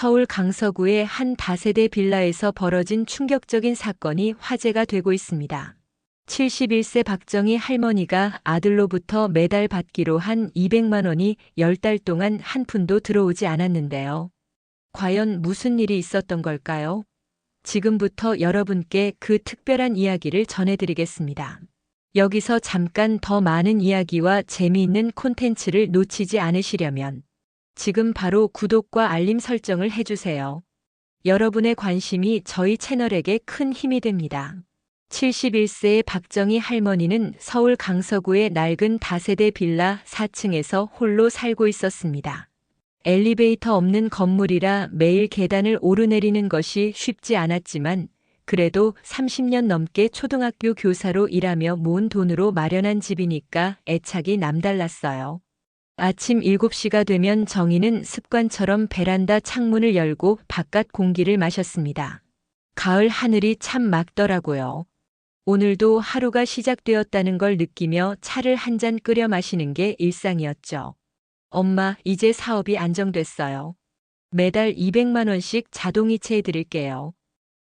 서울 강서구의 한 다세대 빌라에서 벌어진 충격적인 사건이 화제가 되고 있습니다. 71세 박정희 할머니가 아들로부터 매달 받기로 한 200만 원이 10달 동안 한 푼도 들어오지 않았는데요. 과연 무슨 일이 있었던 걸까요? 지금부터 여러분께 그 특별한 이야기를 전해드리겠습니다. 여기서 잠깐 더 많은 이야기와 재미있는 콘텐츠를 놓치지 않으시려면 지금 바로 구독과 알림 설정을 해주세요. 여러분의 관심이 저희 채널에게 큰 힘이 됩니다. 71세의 박정희 할머니는 서울 강서구의 낡은 다세대 빌라 4층에서 홀로 살고 있었습니다. 엘리베이터 없는 건물이라 매일 계단을 오르내리는 것이 쉽지 않았지만 그래도 30년 넘게 초등학교 교사로 일하며 모은 돈으로 마련한 집이니까 애착이 남달랐어요. 아침 7시가 되면 정희는 습관처럼 베란다 창문을 열고 바깥 공기를 마셨습니다. 가을 하늘이 참 맑더라고요. 오늘도 하루가 시작되었다는 걸 느끼며 차를 한 잔 끓여 마시는 게 일상이었죠. 엄마, 이제 사업이 안정됐어요. 매달 200만 원씩 자동이체해 드릴게요.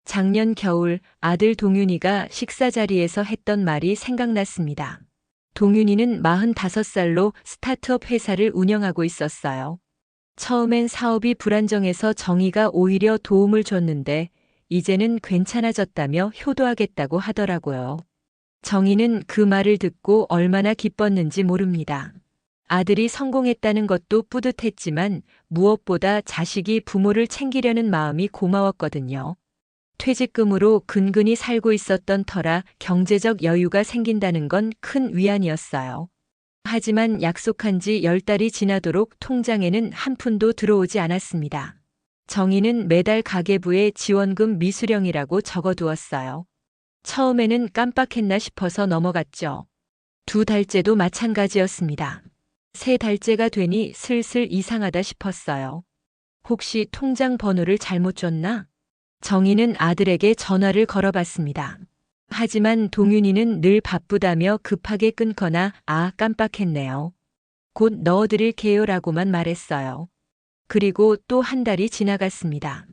작년 겨울 아들 동윤이가 식사 자리에서 했던 말이 생각났습니다. 동윤이는 45살로 스타트업 회사를 운영하고 있었어요. 처음엔 사업이 불안정해서 정희가 오히려 도움을 줬는데 이제는 괜찮아졌다며 효도하겠다고 하더라고요. 정희는 그 말을 듣고 얼마나 기뻤는지 모릅니다. 아들이 성공했다는 것도 뿌듯했지만 무엇보다 자식이 부모를 챙기려는 마음이 고마웠거든요. 퇴직금으로 근근히 살고 있었던 터라 경제적 여유가 생긴다는 건 큰 위안이었어요. 하지만 약속한 지 10달이 지나도록 통장에는 한 푼도 들어오지 않았습니다. 정희는 매달 가계부에 지원금 미수령이라고 적어두었어요. 처음에는 깜빡했나 싶어서 넘어갔죠. 2달째도 마찬가지였습니다. 3달째가 되니 슬슬 이상하다 싶었어요. 혹시 통장 번호를 잘못 줬나? 정희는 아들에게 전화를 걸어봤습니다. 하지만 동윤이는 늘 바쁘다며 급하게 끊거나 깜빡했네요. 곧 넣어드릴게요라고만 말했어요. 그리고 또 1달이 지나갔습니다.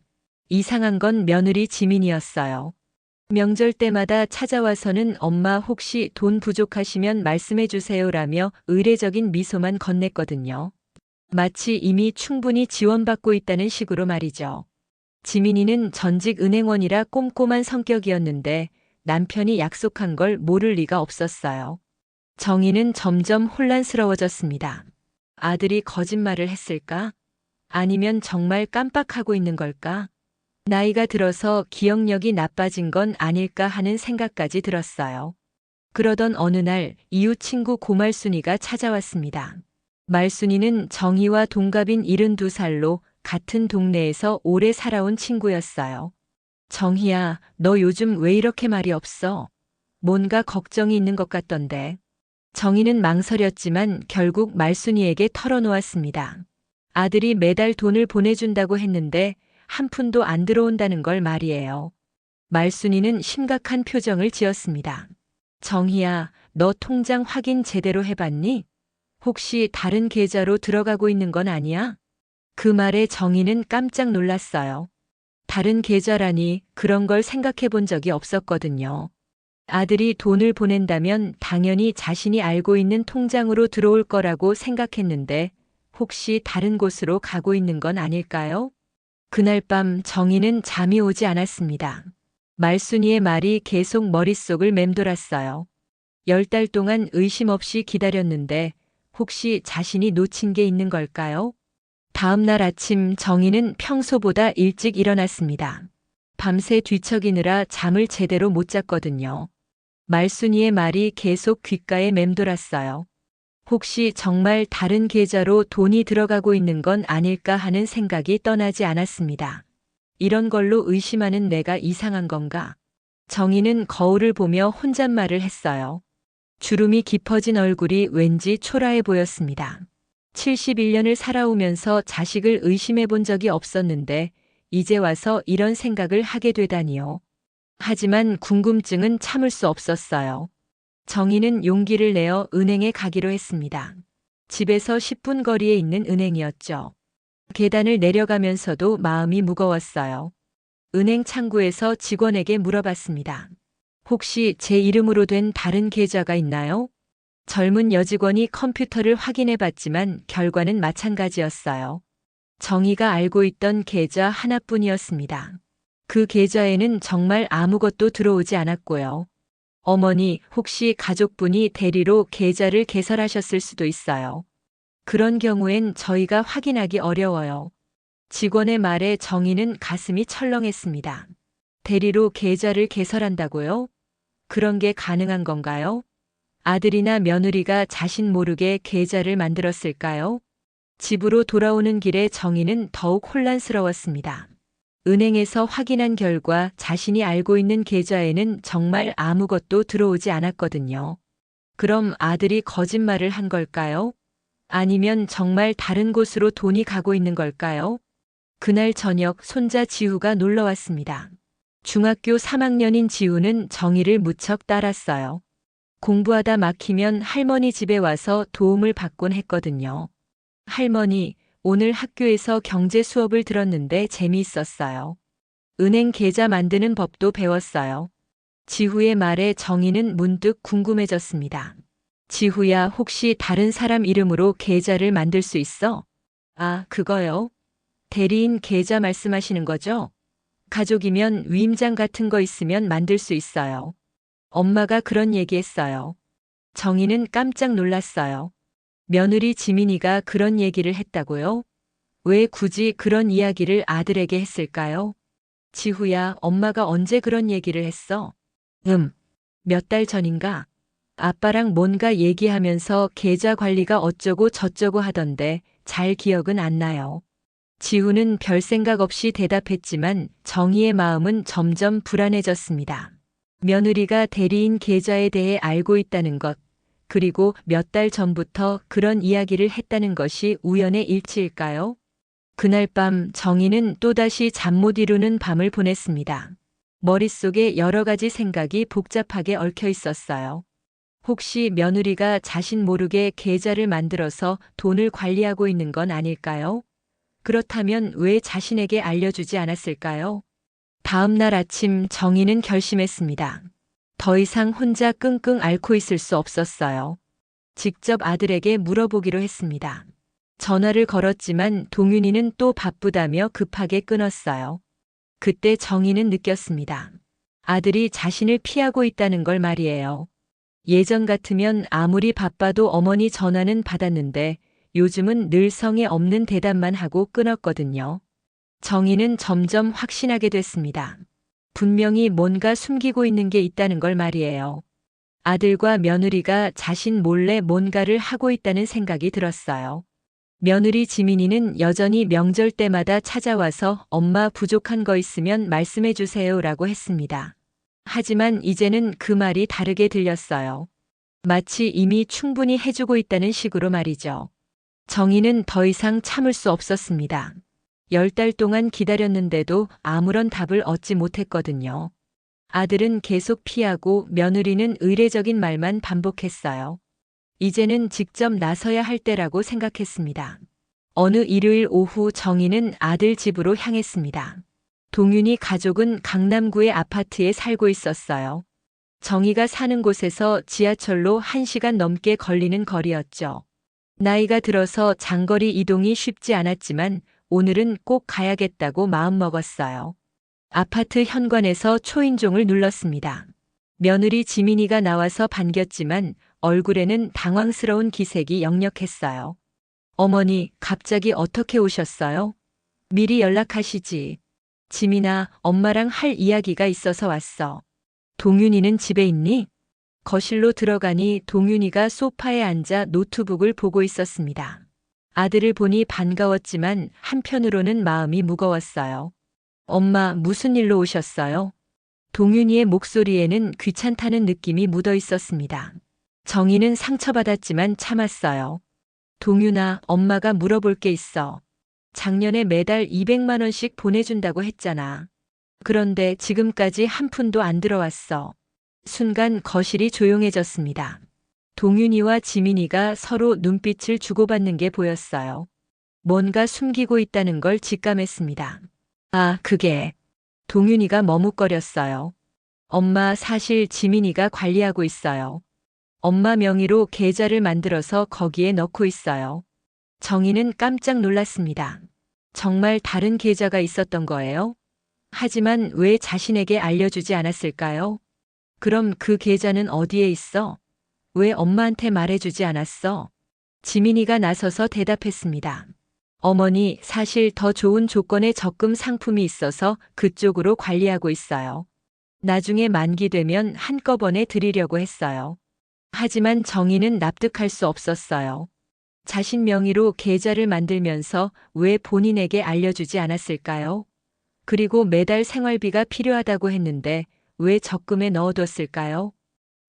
이상한 건 며느리 지민이었어요. 명절 때마다 찾아와서는 엄마 혹시 돈 부족하시면 말씀해 주세요라며 의례적인 미소만 건넸거든요. 마치 이미 충분히 지원받고 있다는 식으로 말이죠. 지민이는 전직 은행원이라 꼼꼼한 성격이었는데 남편이 약속한 걸 모를 리가 없었어요. 정희는 점점 혼란스러워졌습니다. 아들이 거짓말을 했을까? 아니면 정말 깜빡하고 있는 걸까? 나이가 들어서 기억력이 나빠진 건 아닐까 하는 생각까지 들었어요. 그러던 어느 날 이웃 친구 고말순이가 찾아왔습니다. 말순이는 정희와 동갑인 72살로 같은 동네에서 오래 살아온 친구였어요. 정희야, 너 요즘 왜 이렇게 말이 없어? 뭔가 걱정이 있는 것 같던데. 정희는 망설였지만 결국 말순이에게 털어놓았습니다. 아들이 매달 돈을 보내준다고 했는데 한 푼도 안 들어온다는 걸 말이에요. 말순이는 심각한 표정을 지었습니다. 정희야, 너 통장 확인 제대로 해봤니? 혹시 다른 계좌로 들어가고 있는 건 아니야? 그 말에 정희는 깜짝 놀랐어요. 다른 계좌라니 그런 걸 생각해 본 적이 없었거든요. 아들이 돈을 보낸다면 당연히 자신이 알고 있는 통장으로 들어올 거라고 생각했는데 혹시 다른 곳으로 가고 있는 건 아닐까요? 그날 밤 정희는 잠이 오지 않았습니다. 말순이의 말이 계속 머릿속을 맴돌았어요. 10달 동안 의심 없이 기다렸는데 혹시 자신이 놓친 게 있는 걸까요? 다음 날 아침 정희는 평소보다 일찍 일어났습니다. 밤새 뒤척이느라 잠을 제대로 못 잤거든요. 말순이의 말이 계속 귓가에 맴돌았어요. 혹시 정말 다른 계좌로 돈이 들어가고 있는 건 아닐까 하는 생각이 떠나지 않았습니다. 이런 걸로 의심하는 내가 이상한 건가? 정희는 거울을 보며 혼잣말을 했어요. 주름이 깊어진 얼굴이 왠지 초라해 보였습니다. 71년을 살아오면서 자식을 의심해 본 적이 없었는데 이제 와서 이런 생각을 하게 되다니요. 하지만 궁금증은 참을 수 없었어요. 정희는 용기를 내어 은행에 가기로 했습니다. 집에서 10분 거리에 있는 은행이었죠. 계단을 내려가면서도 마음이 무거웠어요. 은행 창구에서 직원에게 물어봤습니다. 혹시 제 이름으로 된 다른 계좌가 있나요? 젊은 여직원이 컴퓨터를 확인해 봤지만 결과는 마찬가지였어요. 정희가 알고 있던 계좌 하나뿐이었습니다. 그 계좌에는 정말 아무것도 들어오지 않았고요. 어머니, 혹시 가족분이 대리로 계좌를 개설하셨을 수도 있어요. 그런 경우엔 저희가 확인하기 어려워요. 직원의 말에 정희는 가슴이 철렁했습니다. 대리로 계좌를 개설한다고요? 그런 게 가능한 건가요? 아들이나 며느리가 자신 모르게 계좌를 만들었을까요? 집으로 돌아오는 길에 정희는 더욱 혼란스러웠습니다. 은행에서 확인한 결과 자신이 알고 있는 계좌에는 정말 아무것도 들어오지 않았거든요. 그럼 아들이 거짓말을 한 걸까요? 아니면 정말 다른 곳으로 돈이 가고 있는 걸까요? 그날 저녁 손자 지우가 놀러 왔습니다. 중학교 3학년인 지우는 정희를 무척 따랐어요. 공부하다 막히면 할머니 집에 와서 도움을 받곤 했거든요. 할머니, 오늘 학교에서 경제 수업을 들었는데 재미있었어요. 은행 계좌 만드는 법도 배웠어요. 지후의 말에 정희는 문득 궁금해졌습니다. 지후야, 혹시 다른 사람 이름으로 계좌를 만들 수 있어? 아, 그거요? 대리인 계좌 말씀하시는 거죠? 가족이면 위임장 같은 거 있으면 만들 수 있어요. 엄마가 그런 얘기했어요. 정희는 깜짝 놀랐어요. 며느리 지민이가 그런 얘기를 했다고요? 왜 굳이 그런 이야기를 아들에게 했을까요? 지후야, 엄마가 언제 그런 얘기를 했어? 몇 달 전인가? 아빠랑 뭔가 얘기하면서 계좌 관리가 어쩌고 저쩌고 하던데 잘 기억은 안 나요. 지후는 별 생각 없이 대답했지만 정희의 마음은 점점 불안해졌습니다. 며느리가 대리인 계좌에 대해 알고 있다는 것, 그리고 몇 달 전부터 그런 이야기를 했다는 것이 우연의 일치일까요? 그날 밤 정희는 또다시 잠 못 이루는 밤을 보냈습니다. 머릿속에 여러 가지 생각이 복잡하게 얽혀 있었어요. 혹시 며느리가 자신 모르게 계좌를 만들어서 돈을 관리하고 있는 건 아닐까요? 그렇다면 왜 자신에게 알려주지 않았을까요? 다음 날 아침 정희는 결심했습니다. 더 이상 혼자 끙끙 앓고 있을 수 없었어요. 직접 아들에게 물어보기로 했습니다. 전화를 걸었지만 동윤이는 또 바쁘다며 급하게 끊었어요. 그때 정희는 느꼈습니다. 아들이 자신을 피하고 있다는 걸 말이에요. 예전 같으면 아무리 바빠도 어머니 전화는 받았는데 요즘은 늘 성에 없는 대답만 하고 끊었거든요. 정희는 점점 확신하게 됐습니다. 분명히 뭔가 숨기고 있는 게 있다는 걸 말이에요. 아들과 며느리가 자신 몰래 뭔가를 하고 있다는 생각이 들었어요. 며느리 지민이는 여전히 명절 때마다 찾아와서 엄마 부족한 거 있으면 말씀해 주세요라고 했습니다. 하지만 이제는 그 말이 다르게 들렸어요. 마치 이미 충분히 해주고 있다는 식으로 말이죠. 정희는 더 이상 참을 수 없었습니다. 10달 동안 기다렸는데도 아무런 답을 얻지 못했거든요. 아들은 계속 피하고 며느리는 의례적인 말만 반복했어요. 이제는 직접 나서야 할 때라고 생각했습니다. 어느 일요일 오후 정희는 아들 집으로 향했습니다. 동윤이 가족은 강남구의 아파트에 살고 있었어요. 정희가 사는 곳에서 지하철로 1시간 넘게 걸리는 거리였죠. 나이가 들어서 장거리 이동이 쉽지 않았지만 오늘은 꼭 가야겠다고 마음먹었어요. 아파트 현관에서 초인종을 눌렀습니다. 며느리 지민이가 나와서 반겼지만 얼굴에는 당황스러운 기색이 역력했어요. 어머니, 갑자기 어떻게 오셨어요? 미리 연락하시지. 지민아, 엄마랑 할 이야기가 있어서 왔어. 동윤이는 집에 있니? 거실로 들어가니 동윤이가 소파에 앉아 노트북을 보고 있었습니다. 아들을 보니 반가웠지만 한편으로는 마음이 무거웠어요. 엄마, 무슨 일로 오셨어요? 동윤이의 목소리에는 귀찮다는 느낌이 묻어 있었습니다. 정희는 상처받았지만 참았어요. 동윤아, 엄마가 물어볼 게 있어. 작년에 매달 200만 원씩 보내준다고 했잖아. 그런데 지금까지 한 푼도 안 들어왔어. 순간 거실이 조용해졌습니다. 동윤이와 지민이가 서로 눈빛을 주고받는 게 보였어요. 뭔가 숨기고 있다는 걸 직감했습니다. 아, 그게. 동윤이가 머뭇거렸어요. 엄마, 사실 지민이가 관리하고 있어요. 엄마 명의로 계좌를 만들어서 거기에 넣고 있어요. 정희는 깜짝 놀랐습니다. 정말 다른 계좌가 있었던 거예요? 하지만 왜 자신에게 알려주지 않았을까요? 그럼 그 계좌는 어디에 있어? 왜 엄마한테 말해주지 않았어? 지민이가 나서서 대답했습니다. 어머니, 사실 더 좋은 조건의 적금 상품이 있어서 그쪽으로 관리하고 있어요. 나중에 만기되면 한꺼번에 드리려고 했어요. 하지만 정희는 납득할 수 없었어요. 자신 명의로 계좌를 만들면서 왜 본인에게 알려주지 않았을까요? 그리고 매달 생활비가 필요하다고 했는데 왜 적금에 넣어뒀을까요?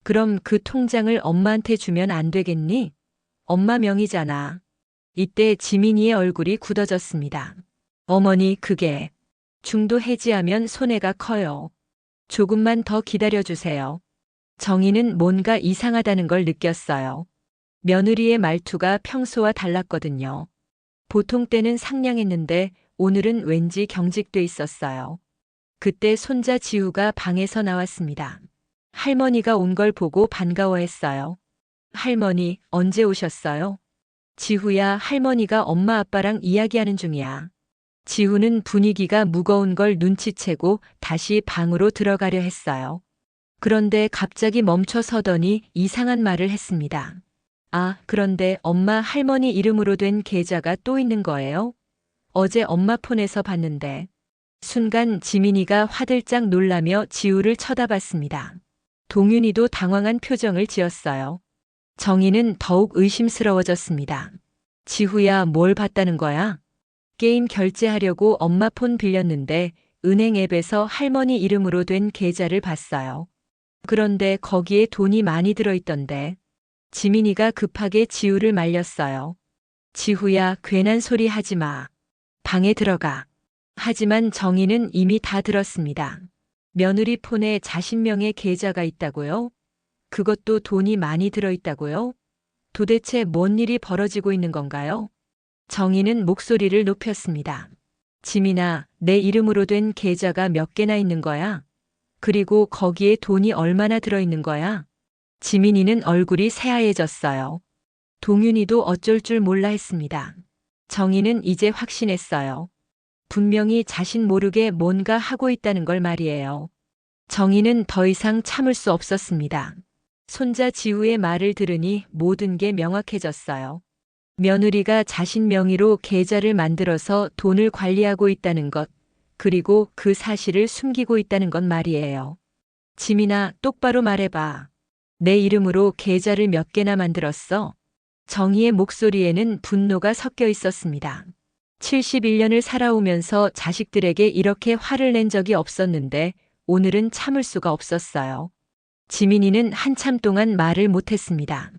그럼 그 통장을 엄마한테 주면 안 되겠니? 엄마 명의잖아. 이때 지민이의 얼굴이 굳어졌습니다. 어머니, 그게 중도 해지하면 손해가 커요. 조금만 더 기다려주세요. 정희는 뭔가 이상하다는 걸 느꼈어요. 며느리의 말투가 평소와 달랐거든요. 보통 때는 상냥했는데 오늘은 왠지 경직돼 있었어요. 그때 손자 지우가 방에서 나왔습니다. 할머니가 온 걸 보고 반가워했어요. 할머니, 언제 오셨어요? 지후야, 할머니가 엄마 아빠랑 이야기하는 중이야. 지후는 분위기가 무거운 걸 눈치채고 다시 방으로 들어가려 했어요. 그런데 갑자기 멈춰 서더니 이상한 말을 했습니다. 아, 그런데 엄마 할머니 이름으로 된 계좌가 또 있는 거예요? 어제 엄마 폰에서 봤는데. 순간 지민이가 화들짝 놀라며 지우를 쳐다봤습니다. 동윤이도 당황한 표정을 지었어요. 정희는 더욱 의심스러워졌습니다. 지후야, 뭘 봤다는 거야? 게임 결제하려고 엄마 폰 빌렸는데 은행 앱에서 할머니 이름으로 된 계좌를 봤어요. 그런데 거기에 돈이 많이 들어있던데. 지민이가 급하게 지우를 말렸어요. 지후야, 괜한 소리 하지 마. 방에 들어가. 하지만 정희는 이미 다 들었습니다. 며느리 폰에 자신 명의 계좌가 있다고요? 그것도 돈이 많이 들어있다고요? 도대체 뭔 일이 벌어지고 있는 건가요? 정희는 목소리를 높였습니다. 지민아, 내 이름으로 된 계좌가 몇 개나 있는 거야? 그리고 거기에 돈이 얼마나 들어있는 거야? 지민이는 얼굴이 새하얘졌어요. 동윤이도 어쩔 줄 몰라 했습니다. 정희는 이제 확신했어요. 분명히 자신 모르게 뭔가 하고 있다는 걸 말이에요. 정희는 더 이상 참을 수 없었습니다. 손자 지우의 말을 들으니 모든 게 명확해졌어요. 며느리가 자신 명의로 계좌를 만들어서 돈을 관리하고 있다는 것, 그리고 그 사실을 숨기고 있다는 건 말이에요. 지민아, 똑바로 말해봐. 내 이름으로 계좌를 몇 개나 만들었어? 정희의 목소리에는 분노가 섞여 있었습니다. 71년을 살아오면서 자식들에게 이렇게 화를 낸 적이 없었는데 오늘은 참을 수가 없었어요. 지민이는 한참 동안 말을 못했습니다.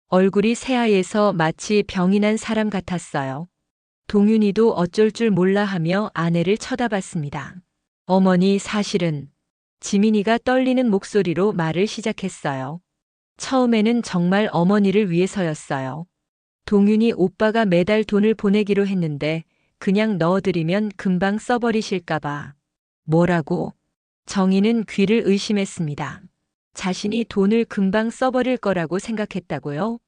얼굴이 새하얘서 마치 병이 난 사람 같았어요. 동윤이도 어쩔 줄 몰라 하며 아내를 쳐다봤습니다. 어머니, 사실은. 지민이가 떨리는 목소리로 말을 시작했어요. 처음에는 정말 어머니를 위해서였어요. 동윤이 오빠가 매달 돈을 보내기로 했는데 그냥 넣어드리면 금방 써버리실까봐. 뭐라고? 정희는 귀를 의심했습니다. 자신이 돈을 금방 써버릴 거라고 생각했다고요?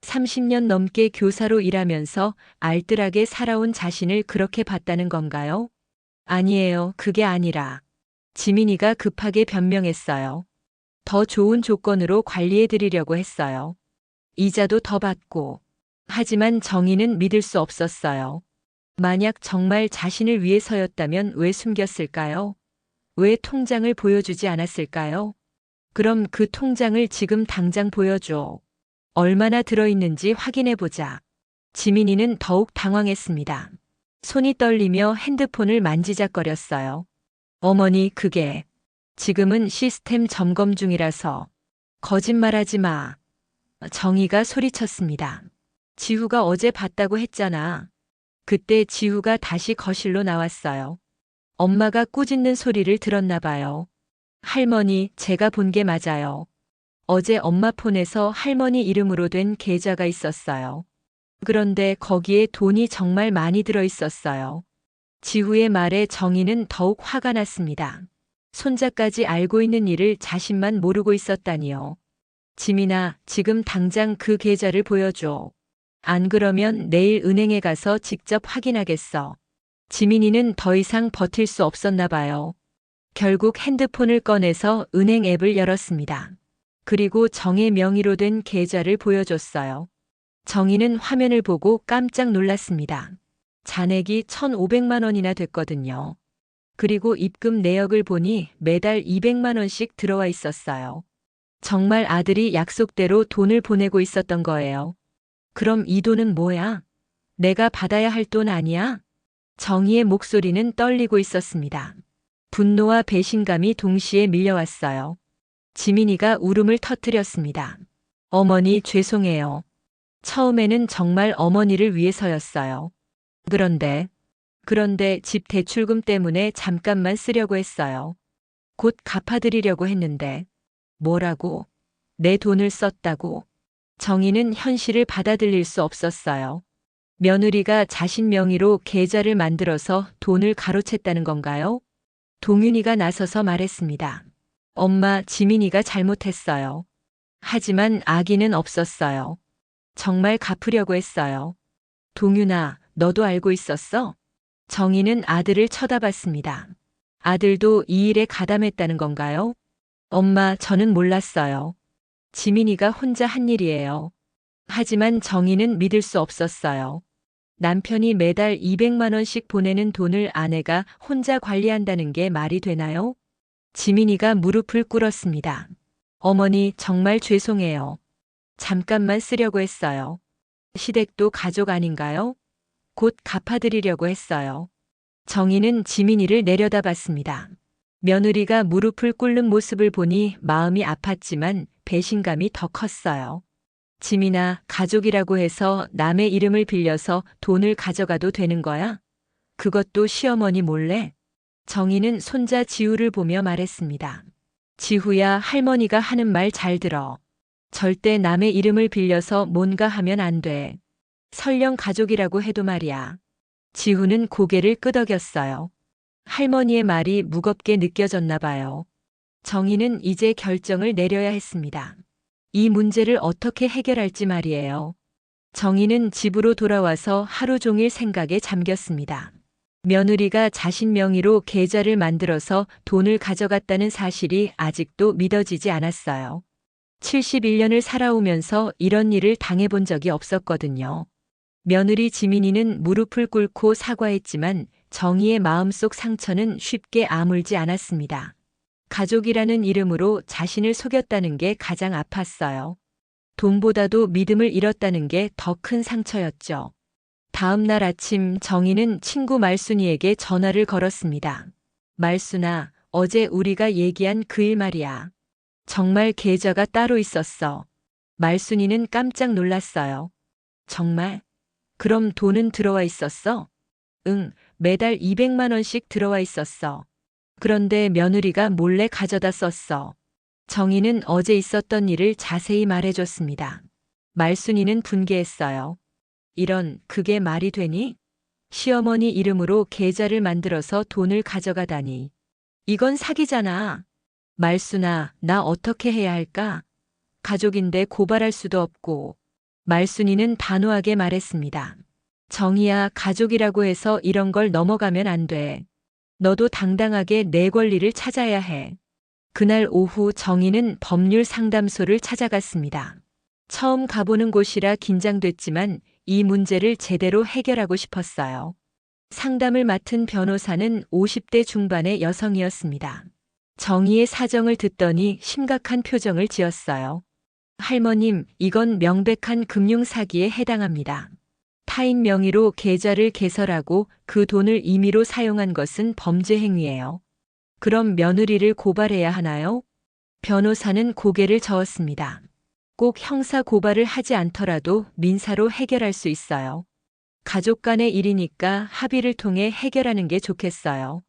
30년 넘게 교사로 일하면서 알뜰하게 살아온 자신을 그렇게 봤다는 건가요? 아니에요. 그게 아니라. 지민이가 급하게 변명했어요. 더 좋은 조건으로 관리해 드리려고 했어요. 이자도 더 받고. 하지만 정희는 믿을 수 없었어요. 만약 정말 자신을 위해서였다면 왜 숨겼을까요? 왜 통장을 보여주지 않았을까요? 그럼 그 통장을 지금 당장 보여줘. 얼마나 들어있는지 확인해보자. 지민이는 더욱 당황했습니다. 손이 떨리며 핸드폰을 만지작거렸어요. 어머니, 그게 지금은 시스템 점검 중이라서. 거짓말하지 마. 정희가 소리쳤습니다. 지후가 어제 봤다고 했잖아. 그때 지후가 다시 거실로 나왔어요. 엄마가 꾸짖는 소리를 들었나 봐요. 할머니, 제가 본 게 맞아요. 어제 엄마 폰에서 할머니 이름으로 된 계좌가 있었어요. 그런데 거기에 돈이 정말 많이 들어 있었어요. 지후의 말에 정희는 더욱 화가 났습니다. 손자까지 알고 있는 일을 자신만 모르고 있었다니요. 지민아, 지금 당장 그 계좌를 보여줘. 안 그러면 내일 은행에 가서 직접 확인하겠어. 지민이는 더 이상 버틸 수 없었나 봐요. 결국 핸드폰을 꺼내서 은행 앱을 열었습니다. 그리고 정의 명의로 된 계좌를 보여줬어요. 정희는 화면을 보고 깜짝 놀랐습니다. 잔액이 1,500만 원이나 됐거든요. 그리고 입금 내역을 보니 매달 200만 원씩 들어와 있었어요. 정말 아들이 약속대로 돈을 보내고 있었던 거예요. 그럼 이 돈은 뭐야? 내가 받아야 할 돈 아니야? 정희의 목소리는 떨리고 있었습니다. 분노와 배신감이 동시에 밀려왔어요. 지민이가 울음을 터뜨렸습니다. 어머니, 죄송해요. 처음에는 정말 어머니를 위해서였어요. 그런데 집 대출금 때문에 잠깐만 쓰려고 했어요. 곧 갚아드리려고 했는데. 뭐라고? 내 돈을 썼다고? 정희는 현실을 받아들일 수 없었어요. 며느리가 자신 명의로 계좌를 만들어서 돈을 가로챘다는 건가요? 동윤이가 나서서 말했습니다. 엄마, 지민이가 잘못했어요. 하지만 악의는 없었어요. 정말 갚으려고 했어요. 동윤아, 너도 알고 있었어? 정희는 아들을 쳐다봤습니다. 아들도 이 일에 가담했다는 건가요? 엄마, 저는 몰랐어요. 지민이가 혼자 한 일이에요. 하지만 정희는 믿을 수 없었어요. 남편이 매달 200만 원씩 보내는 돈을 아내가 혼자 관리한다는 게 말이 되나요? 지민이가 무릎을 꿇었습니다. 어머니, 정말 죄송해요. 잠깐만 쓰려고 했어요. 시댁도 가족 아닌가요? 곧 갚아드리려고 했어요. 정희는 지민이를 내려다봤습니다. 며느리가 무릎을 꿇는 모습을 보니 마음이 아팠지만 배신감이 더 컸어요. 지민아, 가족이라고 해서 남의 이름을 빌려서 돈을 가져가도 되는 거야? 그것도 시어머니 몰래? 정희는 손자 지우를 보며 말했습니다. 지우야, 할머니가 하는 말 잘 들어. 절대 남의 이름을 빌려서 뭔가 하면 안 돼. 설령 가족이라고 해도 말이야. 지우는 고개를 끄덕였어요. 할머니의 말이 무겁게 느껴졌나 봐요. 정희는 이제 결정을 내려야 했습니다. 이 문제를 어떻게 해결할지 말이에요. 정희는 집으로 돌아와서 하루 종일 생각에 잠겼습니다. 며느리가 자신 명의로 계좌를 만들어서 돈을 가져갔다는 사실이 아직도 믿어지지 않았어요. 71년을 살아오면서 이런 일을 당해본 적이 없었거든요. 며느리 지민이는 무릎을 꿇고 사과했지만 정희의 마음속 상처는 쉽게 아물지 않았습니다. 가족이라는 이름으로 자신을 속였다는 게 가장 아팠어요. 돈보다도 믿음을 잃었다는 게 더 큰 상처였죠. 다음 날 아침 정희는 친구 말순이에게 전화를 걸었습니다. 말순아, 어제 우리가 얘기한 그 일 말이야. 정말 계좌가 따로 있었어. 말순이는 깜짝 놀랐어요. 정말? 그럼 돈은 들어와 있었어? 응, 매달 200만 원씩 들어와 있었어. 그런데 며느리가 몰래 가져다 썼어. 정희는 어제 있었던 일을 자세히 말해줬습니다. 말순이는 분개했어요. 그게 말이 되니? 시어머니 이름으로 계좌를 만들어서 돈을 가져가다니. 이건 사기잖아. 말순아, 나 어떻게 해야 할까? 가족인데 고발할 수도 없고. 말순이는 단호하게 말했습니다. 정희야, 가족이라고 해서 이런 걸 넘어가면 안 돼. 너도 당당하게 내 권리를 찾아야 해. 그날 오후 정희는 법률 상담소를 찾아갔습니다. 처음 가보는 곳이라 긴장됐지만 이 문제를 제대로 해결하고 싶었어요. 상담을 맡은 변호사는 50대 중반의 여성이었습니다. 정희의 사정을 듣더니 심각한 표정을 지었어요. 할머님, 이건 명백한 금융사기에 해당합니다. 타인 명의로 계좌를 개설하고 그 돈을 임의로 사용한 것은 범죄 행위예요. 그럼 며느리를 고발해야 하나요? 변호사는 고개를 저었습니다. 꼭 형사 고발을 하지 않더라도 민사로 해결할 수 있어요. 가족 간의 일이니까 합의를 통해 해결하는 게 좋겠어요.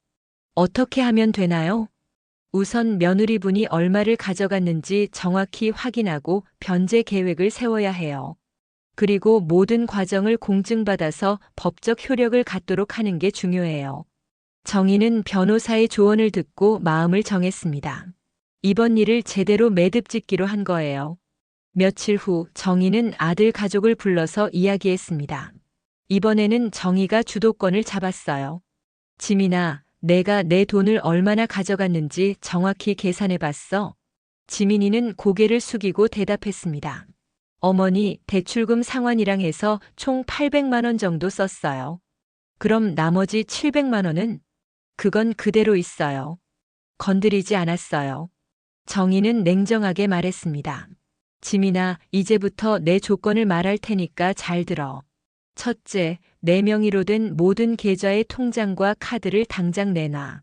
어떻게 하면 되나요? 우선 며느리분이 얼마를 가져갔는지 정확히 확인하고 변제 계획을 세워야 해요. 그리고 모든 과정을 공증받아서 법적 효력을 갖도록 하는 게 중요해요. 정희는 변호사의 조언을 듣고 마음을 정했습니다. 이번 일을 제대로 매듭짓기로 한 거예요. 며칠 후 정희는 아들 가족을 불러서 이야기했습니다. 이번에는 정희가 주도권을 잡았어요. 지민아, 내가 내 돈을 얼마나 가져갔는지 정확히 계산해 봤어. 지민이는 고개를 숙이고 대답했습니다. 어머니, 대출금 상환이랑 해서 총 800만 원 정도 썼어요. 그럼 나머지 700만 원은? 그건 그대로 있어요. 건드리지 않았어요. 정희는 냉정하게 말했습니다. 지민아, 이제부터 내 조건을 말할 테니까 잘 들어. 첫째, 내 명의로 된 모든 계좌의 통장과 카드를 당장 내놔.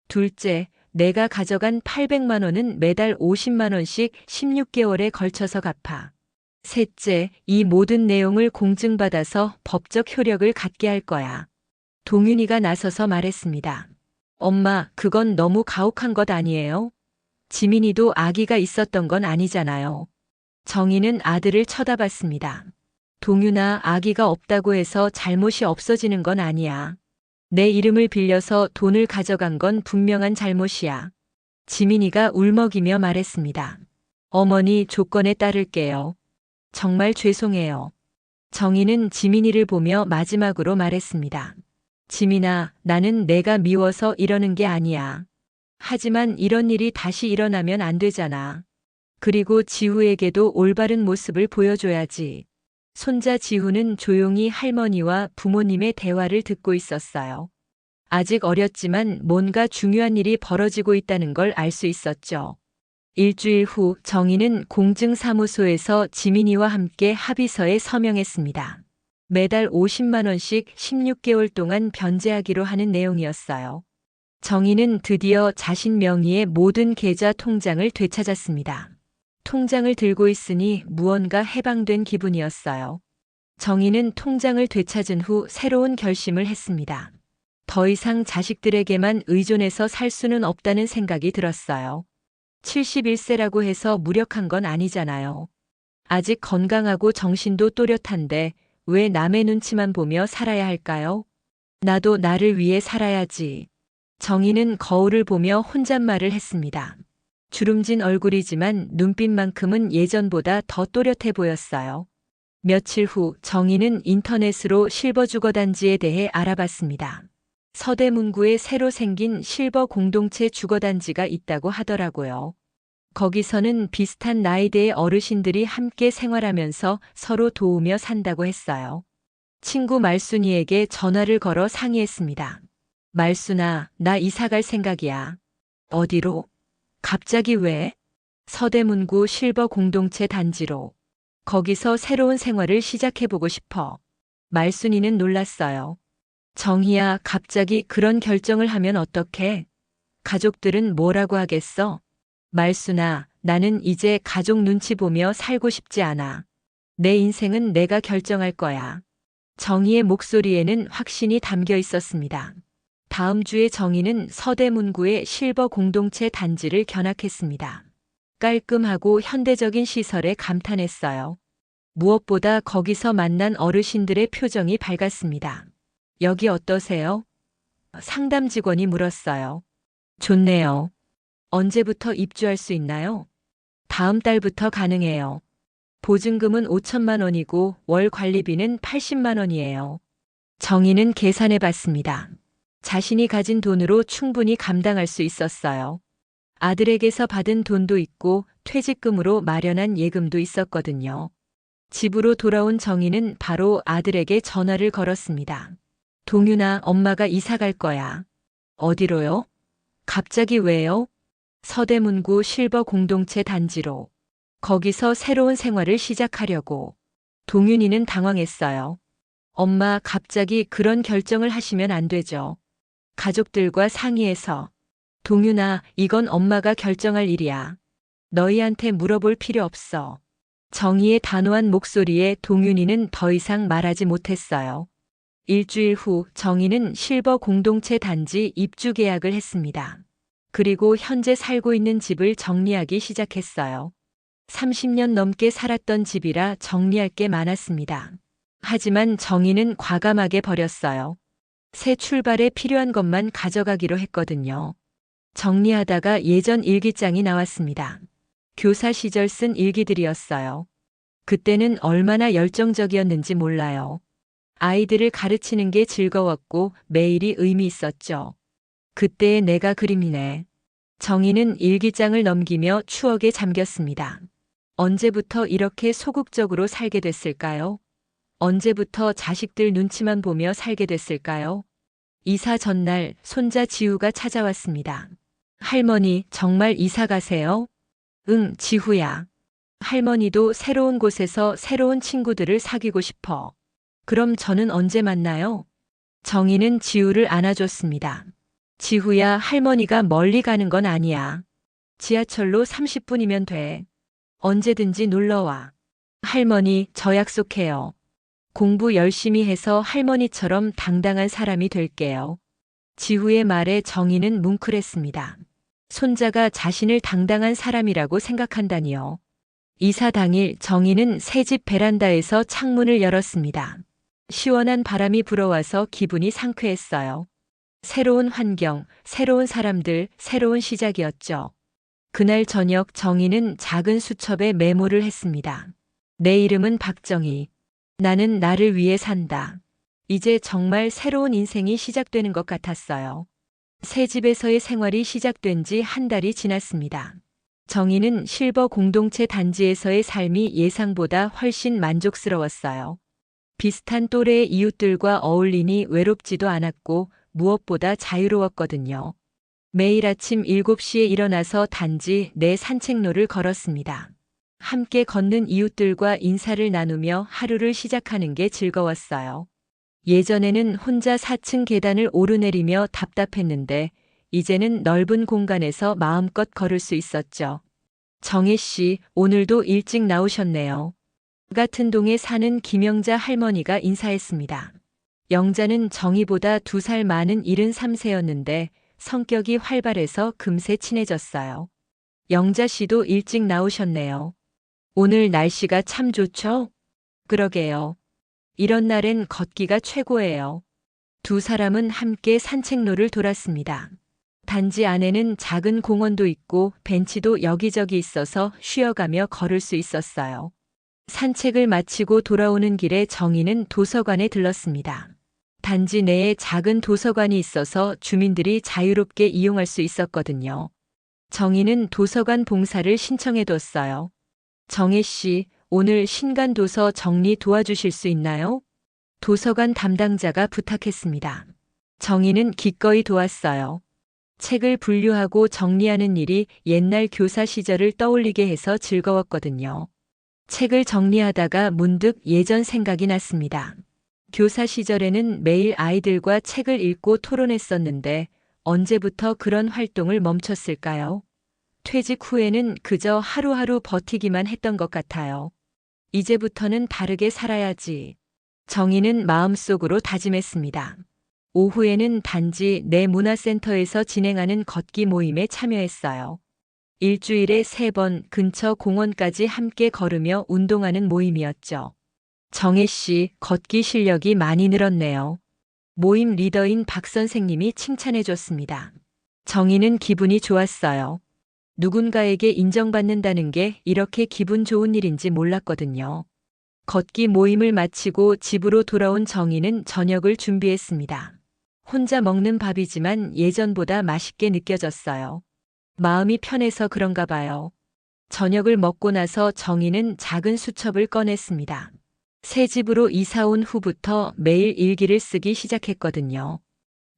둘째, 내가 가져간 800만 원은 매달 50만 원씩 16개월에 걸쳐서 갚아. 셋째, 이 모든 내용을 공증받아서 법적 효력을 갖게 할 거야. 동윤이가 나서서 말했습니다. 엄마, 그건 너무 가혹한 것 아니에요? 지민이도 아기가 있었던 건 아니잖아요. 정희는 아들을 쳐다봤습니다. 동윤아, 아기가 없다고 해서 잘못이 없어지는 건 아니야. 내 이름을 빌려서 돈을 가져간 건 분명한 잘못이야. 지민이가 울먹이며 말했습니다. 어머니, 조건에 따를게요. 정말 죄송해요. 정희는 지민이를 보며 마지막으로 말했습니다. 지민아, 나는 내가 미워서 이러는 게 아니야. 하지만 이런 일이 다시 일어나면 안 되잖아. 그리고 지우에게도 올바른 모습을 보여줘야지. 손자 지우는 조용히 할머니와 부모님의 대화를 듣고 있었어요. 아직 어렸지만 뭔가 중요한 일이 벌어지고 있다는 걸 알 수 있었죠. 일주일 후 정희는 공증사무소에서 지민이와 함께 합의서에 서명했습니다. 매달 50만 원씩 16개월 동안 변제하기로 하는 내용이었어요. 정희는 드디어 자신 명의의 모든 계좌 통장을 되찾았습니다. 통장을 들고 있으니 무언가 해방된 기분이었어요. 정희는 통장을 되찾은 후 새로운 결심을 했습니다. 더 이상 자식들에게만 의존해서 살 수는 없다는 생각이 들었어요. 71세라고 해서 무력한 건 아니잖아요. 아직 건강하고 정신도 또렷한데 왜 남의 눈치만 보며 살아야 할까요? 나도 나를 위해 살아야지. 정희는 거울을 보며 혼잣말을 했습니다. 주름진 얼굴이지만 눈빛만큼은 예전보다 더 또렷해 보였어요. 며칠 후 정희는 인터넷으로 실버 주거단지에 대해 알아봤습니다. 서대문구에 새로 생긴 실버 공동체 주거단지가 있다고 하더라고요. 거기서는 비슷한 나이대의 어르신들이 함께 생활하면서 서로 도우며 산다고 했어요. 친구 말순이에게 전화를 걸어 상의했습니다. 말순아, 나 이사 갈 생각이야. 어디로? 갑자기 왜? 서대문구 실버 공동체 단지로. 거기서 새로운 생활을 시작해보고 싶어. 말순이는 놀랐어요. 정희야, 갑자기 그런 결정을 하면 어떡해? 가족들은 뭐라고 하겠어? 말순아, 나는 이제 가족 눈치 보며 살고 싶지 않아. 내 인생은 내가 결정할 거야. 정희의 목소리에는 확신이 담겨 있었습니다. 다음 주에 정희는 서대문구의 실버 공동체 단지를 견학했습니다. 깔끔하고 현대적인 시설에 감탄했어요. 무엇보다 거기서 만난 어르신들의 표정이 밝았습니다. 여기 어떠세요? 상담 직원이 물었어요. 좋네요. 언제부터 입주할 수 있나요? 다음 달부터 가능해요. 보증금은 5천만 원이고 월 관리비는 80만 원이에요. 정희는 계산해 봤습니다. 자신이 가진 돈으로 충분히 감당할 수 있었어요. 아들에게서 받은 돈도 있고 퇴직금으로 마련한 예금도 있었거든요. 집으로 돌아온 정희는 바로 아들에게 전화를 걸었습니다. 동윤아, 엄마가 이사 갈 거야. 어디로요? 갑자기 왜요? 서대문구 실버 공동체 단지로. 거기서 새로운 생활을 시작하려고. 동윤이는 당황했어요. 엄마, 갑자기 그런 결정을 하시면 안 되죠. 가족들과 상의해서. 동윤아, 이건 엄마가 결정할 일이야. 너희한테 물어볼 필요 없어. 정희의 단호한 목소리에 동윤이는 더 이상 말하지 못했어요. 일주일 후 정희는 실버 공동체 단지 입주 계약을 했습니다. 그리고 현재 살고 있는 집을 정리하기 시작했어요. 30년 넘게 살았던 집이라 정리할 게 많았습니다. 하지만 정희는 과감하게 버렸어요. 새 출발에 필요한 것만 가져가기로 했거든요. 정리하다가 예전 일기장이 나왔습니다. 교사 시절 쓴 일기들이었어요. 그때는 얼마나 열정적이었는지 몰라요. 아이들을 가르치는 게 즐거웠고 매일이 의미 있었죠. 그때의 내가 그림이네. 정희는 일기장을 넘기며 추억에 잠겼습니다. 언제부터 이렇게 소극적으로 살게 됐을까요? 언제부터 자식들 눈치만 보며 살게 됐을까요? 이사 전날 손자 지우가 찾아왔습니다. 할머니, 정말 이사 가세요? 응, 지후야. 할머니도 새로운 곳에서 새로운 친구들을 사귀고 싶어. 그럼 저는 언제 만나요? 정희는 지우를 안아줬습니다. 지후야, 할머니가 멀리 가는 건 아니야. 지하철로 30분이면 돼. 언제든지 놀러와. 할머니, 저 약속해요. 공부 열심히 해서 할머니처럼 당당한 사람이 될게요. 지후의 말에 정희는 뭉클했습니다. 손자가 자신을 당당한 사람이라고 생각한다니요. 이사 당일 정희는 새집 베란다에서 창문을 열었습니다. 시원한 바람이 불어와서 기분이 상쾌했어요. 새로운 환경, 새로운 사람들, 새로운 시작이었죠. 그날 저녁 정희는 작은 수첩에 메모를 했습니다. 내 이름은 박정희. 나는 나를 위해 산다. 이제 정말 새로운 인생이 시작되는 것 같았어요. 새 집에서의 생활이 시작된 지 한 달이 지났습니다. 정희는 실버 공동체 단지에서의 삶이 예상보다 훨씬 만족스러웠어요. 비슷한 또래의 이웃들과 어울리니 외롭지도 않았고 무엇보다 자유로웠거든요. 매일 아침 7시에 일어나서 단지 내 산책로를 걸었습니다. 함께 걷는 이웃들과 인사를 나누며 하루를 시작하는 게 즐거웠어요. 예전에는 혼자 4층 계단을 오르내리며 답답했는데 이제는 넓은 공간에서 마음껏 걸을 수 있었죠. 정혜 씨, 오늘도 일찍 나오셨네요. 같은 동에 사는 김영자 할머니가 인사했습니다. 영자는 정희보다 2살 많은 73세였는데 성격이 활발해서 금세 친해졌어요. 영자 씨도 일찍 나오셨네요. 오늘 날씨가 참 좋죠? 그러게요. 이런 날엔 걷기가 최고예요. 두 사람은 함께 산책로를 돌았습니다. 단지 안에는 작은 공원도 있고 벤치도 여기저기 있어서 쉬어가며 걸을 수 있었어요. 산책을 마치고 돌아오는 길에 정희는 도서관에 들렀습니다. 단지 내에 작은 도서관이 있어서 주민들이 자유롭게 이용할 수 있었거든요. 정희는 도서관 봉사를 신청해뒀어요. 정혜 씨, 오늘 신간 도서 정리 도와주실 수 있나요? 도서관 담당자가 부탁했습니다. 정희는 기꺼이 도왔어요. 책을 분류하고 정리하는 일이 옛날 교사 시절을 떠올리게 해서 즐거웠거든요. 책을 정리하다가 문득 예전 생각이 났습니다. 교사 시절에는 매일 아이들과 책을 읽고 토론했었는데 언제부터 그런 활동을 멈췄을까요? 퇴직 후에는 그저 하루하루 버티기만 했던 것 같아요. 이제부터는 다르게 살아야지. 정희는 마음속으로 다짐했습니다. 오후에는 단지 내 문화센터에서 진행하는 걷기 모임에 참여했어요. 일주일에 3번 근처 공원까지 함께 걸으며 운동하는 모임이었죠. 정혜 씨, 걷기 실력이 많이 늘었네요. 모임 리더인 박 선생님이 칭찬해 줬습니다. 정희는 기분이 좋았어요. 누군가에게 인정받는다는 게 이렇게 기분 좋은 일인지 몰랐거든요. 걷기 모임을 마치고 집으로 돌아온 정희는 저녁을 준비했습니다. 혼자 먹는 밥이지만 예전보다 맛있게 느껴졌어요. 마음이 편해서 그런가 봐요. 저녁을 먹고 나서 정희는 작은 수첩을 꺼냈습니다. 새 집으로 이사 온 후부터 매일 일기를 쓰기 시작했거든요.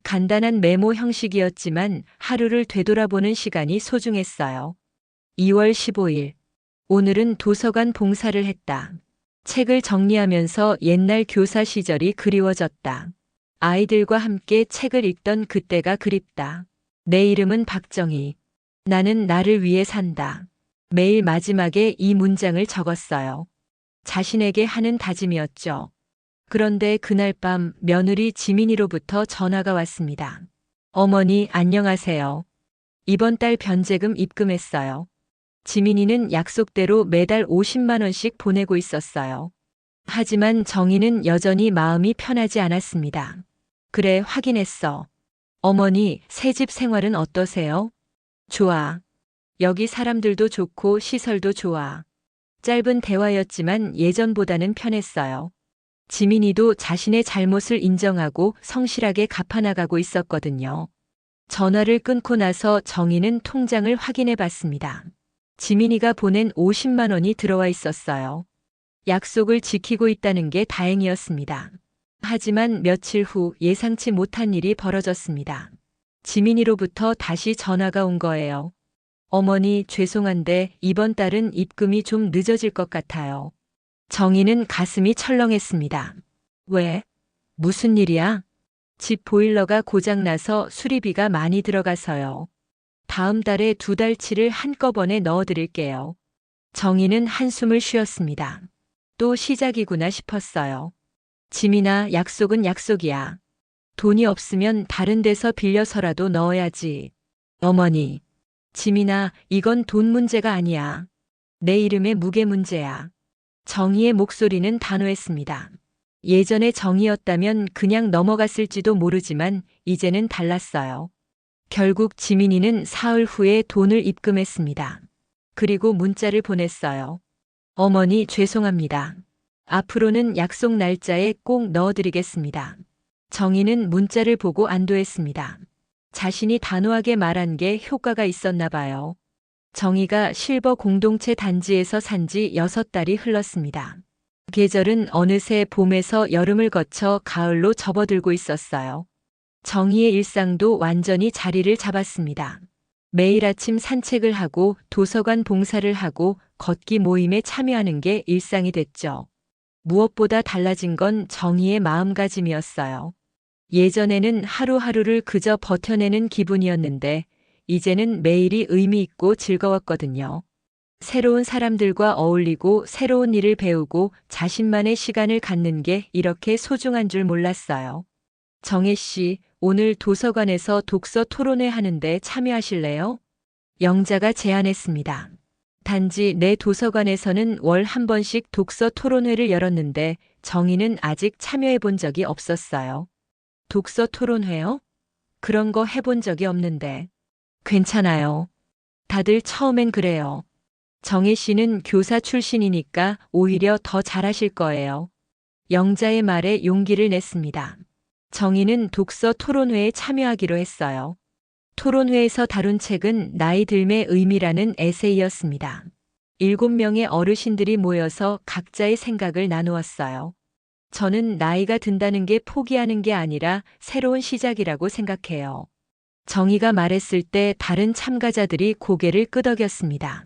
간단한 메모 형식이었지만 하루를 되돌아보는 시간이 소중했어요. 2월 15일. 오늘은 도서관 봉사를 했다. 책을 정리하면서 옛날 교사 시절이 그리워졌다. 아이들과 함께 책을 읽던 그때가 그립다. 내 이름은 박정희. 나는 나를 위해 산다. 매일 마지막에 이 문장을 적었어요. 자신에게 하는 다짐이었죠. 그런데 그날 밤 며느리 지민이로부터 전화가 왔습니다. 어머니, 안녕하세요. 이번 달 변제금 입금했어요. 지민이는 약속대로 매달 50만 원씩 보내고 있었어요. 하지만 정희는 여전히 마음이 편하지 않았습니다. 그래, 확인했어. 어머니, 새집 생활은 어떠세요? 좋아. 여기 사람들도 좋고 시설도 좋아. 짧은 대화였지만 예전보다는 편했어요. 지민이도 자신의 잘못을 인정하고 성실하게 갚아나가고 있었거든요. 전화를 끊고 나서 정희는 통장을 확인해 봤습니다. 지민이가 보낸 50만 원이 들어와 있었어요. 약속을 지키고 있다는 게 다행이었습니다. 하지만 며칠 후 예상치 못한 일이 벌어졌습니다. 지민이로부터 다시 전화가 온 거예요. 어머니, 죄송한데 이번 달은 입금이 좀 늦어질 것 같아요. 정희는 가슴이 철렁했습니다. 왜? 무슨 일이야? 집 보일러가 고장나서 수리비가 많이 들어가서요. 다음 달에 2달치를 한꺼번에 넣어드릴게요. 정희는 한숨을 쉬었습니다. 또 시작이구나 싶었어요. 지민아, 약속은 약속이야. 돈이 없으면 다른 데서 빌려서라도 넣어야지. 어머니. 지민아, 이건 돈 문제가 아니야. 내 이름의 무게 문제야. 정희의 목소리는 단호했습니다. 예전에 정희였다면 그냥 넘어갔을지도 모르지만 이제는 달랐어요. 결국 지민이는 사흘 후에 돈을 입금했습니다. 그리고 문자를 보냈어요. 어머니, 죄송합니다. 앞으로는 약속 날짜에 꼭 넣어드리겠습니다. 정희는 문자를 보고 안도했습니다. 자신이 단호하게 말한 게 효과가 있었나 봐요. 정희가 실버 공동체 단지에서 산지 6달이 흘렀습니다. 계절은 어느새 봄에서 여름을 거쳐 가을로 접어들고 있었어요. 정희의 일상도 완전히 자리를 잡았습니다. 매일 아침 산책을 하고 도서관 봉사를 하고 걷기 모임에 참여하는 게 일상이 됐죠. 무엇보다 달라진 건 정희의 마음가짐이었어요. 예전에는 하루하루를 그저 버텨내는 기분이었는데 이제는 매일이 의미 있고 즐거웠거든요. 새로운 사람들과 어울리고 새로운 일을 배우고 자신만의 시간을 갖는 게 이렇게 소중한 줄 몰랐어요. 정혜 씨, 오늘 도서관에서 독서 토론회 하는데 참여하실래요? 영자가 제안했습니다. 단지 내 도서관에서는 월 한 번씩 독서 토론회를 열었는데 정희는 아직 참여해 본 적이 없었어요. 독서 토론회요? 그런 거 해본 적이 없는데. 괜찮아요. 다들 처음엔 그래요. 정혜 씨는 교사 출신이니까 오히려 더 잘하실 거예요. 영자의 말에 용기를 냈습니다. 정희는 독서 토론회에 참여하기로 했어요. 토론회에서 다룬 책은 나이 들매의 의미라는 에세이였습니다. 7명의 어르신들이 모여서 각자의 생각을 나누었어요. 저는 나이가 든다는 게 포기하는 게 아니라 새로운 시작이라고 생각해요. 정희가 말했을 때 다른 참가자들이 고개를 끄덕였습니다.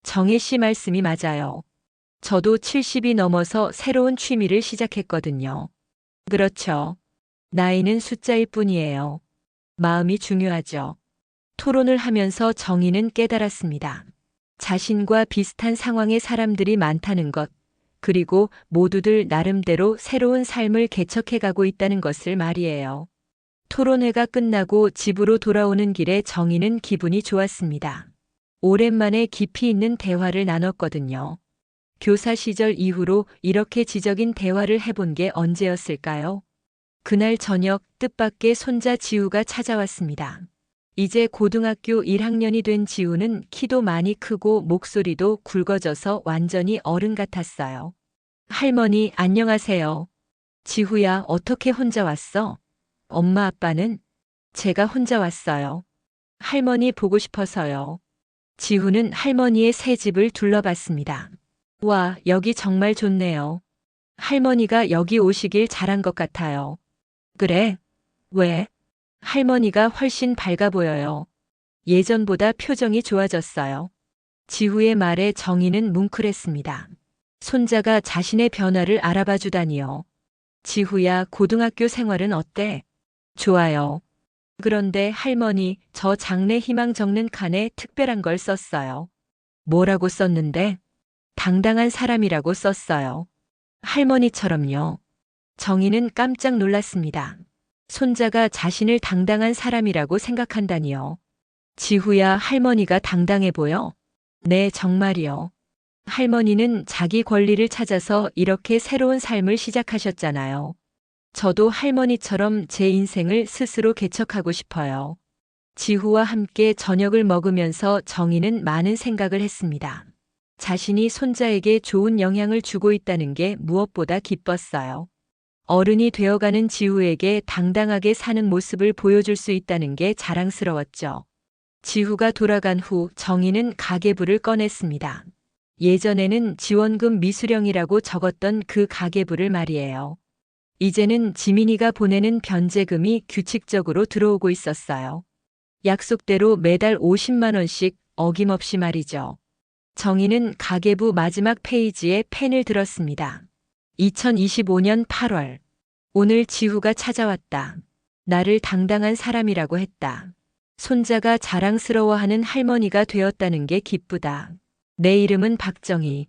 정혜 씨 말씀이 맞아요. 저도 70이 넘어서 새로운 취미를 시작했거든요. 그렇죠. 나이는 숫자일 뿐이에요. 마음이 중요하죠. 토론을 하면서 정희는 깨달았습니다. 자신과 비슷한 상황의 사람들이 많다는 것, 그리고 모두들 나름대로 새로운 삶을 개척해가고 있다는 것을 말이에요. 토론회가 끝나고 집으로 돌아오는 길에 정희는 기분이 좋았습니다. 오랜만에 깊이 있는 대화를 나눴거든요. 교사 시절 이후로 이렇게 지적인 대화를 해본 게 언제였을까요? 그날 저녁 뜻밖의 손자 지우가 찾아왔습니다. 이제 고등학교 1학년이 된 지우는 키도 많이 크고 목소리도 굵어져서 완전히 어른 같았어요. 할머니, 안녕하세요. 지우야, 어떻게 혼자 왔어? 엄마 아빠는? 제가 혼자 왔어요. 할머니 보고 싶어서요. 지우는 할머니의 새 집을 둘러봤습니다. 와, 여기 정말 좋네요. 할머니가 여기 오시길 잘한 것 같아요. 그래? 왜? 할머니가 훨씬 밝아 보여요. 예전보다 표정이 좋아졌어요. 지우의 말에 정희는 뭉클했습니다. 손자가 자신의 변화를 알아봐 주다니요. 지우야, 고등학교 생활은 어때? 좋아요. 그런데 할머니, 저 장래 희망 적는 칸에 특별한 걸 썼어요. 뭐라고 썼는데? 당당한 사람이라고 썼어요. 할머니처럼요. 정희는 깜짝 놀랐습니다. 손자가 자신을 당당한 사람이라고 생각한다니요. 지후야, 할머니가 당당해 보여? 네, 정말이요. 할머니는 자기 권리를 찾아서 이렇게 새로운 삶을 시작하셨잖아요. 저도 할머니처럼 제 인생을 스스로 개척하고 싶어요. 지후와 함께 저녁을 먹으면서 정희는 많은 생각을 했습니다. 자신이 손자에게 좋은 영향을 주고 있다는 게 무엇보다 기뻤어요. 어른이 되어가는 지후에게 당당하게 사는 모습을 보여줄 수 있다는 게 자랑스러웠죠. 지후가 돌아간 후 정희는 가계부를 꺼냈습니다. 예전에는 지원금 미수령이라고 적었던 그 가계부를 말이에요. 이제는 지민이가 보내는 변제금이 규칙적으로 들어오고 있었어요. 약속대로 매달 50만 원씩 어김없이 말이죠. 정희는 가계부 마지막 페이지에 펜을 들었습니다. 2025년 8월. 오늘 지후가 찾아왔다. 나를 당당한 사람이라고 했다. 손자가 자랑스러워하는 할머니가 되었다는 게 기쁘다. 내 이름은 박정희.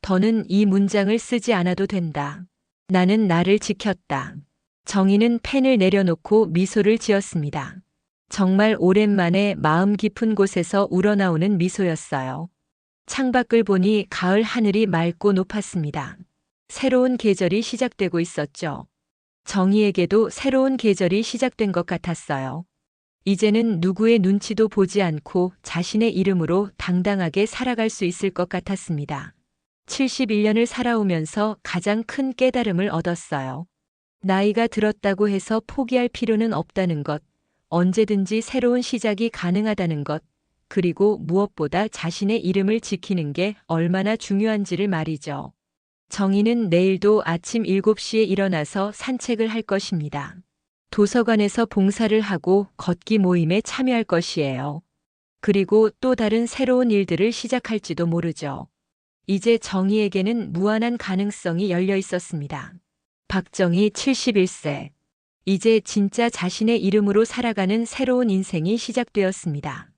더는 이 문장을 쓰지 않아도 된다. 나는 나를 지켰다. 정희는 펜을 내려놓고 미소를 지었습니다. 정말 오랜만에 마음 깊은 곳에서 우러나오는 미소였어요. 창밖을 보니 가을 하늘이 맑고 높았습니다. 새로운 계절이 시작되고 있었죠. 정희에게도 새로운 계절이 시작된 것 같았어요. 이제는 누구의 눈치도 보지 않고 자신의 이름으로 당당하게 살아갈 수 있을 것 같았습니다. 71년을 살아오면서 가장 큰 깨달음을 얻었어요. 나이가 들었다고 해서 포기할 필요는 없다는 것, 언제든지 새로운 시작이 가능하다는 것, 그리고 무엇보다 자신의 이름을 지키는 게 얼마나 중요한지를 말이죠. 정희는 내일도 아침 7시에 일어나서 산책을 할 것입니다. 도서관에서 봉사를 하고 걷기 모임에 참여할 것이에요. 그리고 또 다른 새로운 일들을 시작할지도 모르죠. 이제 정희에게는 무한한 가능성이 열려 있었습니다. 박정희 71세. 이제 진짜 자신의 이름으로 살아가는 새로운 인생이 시작되었습니다.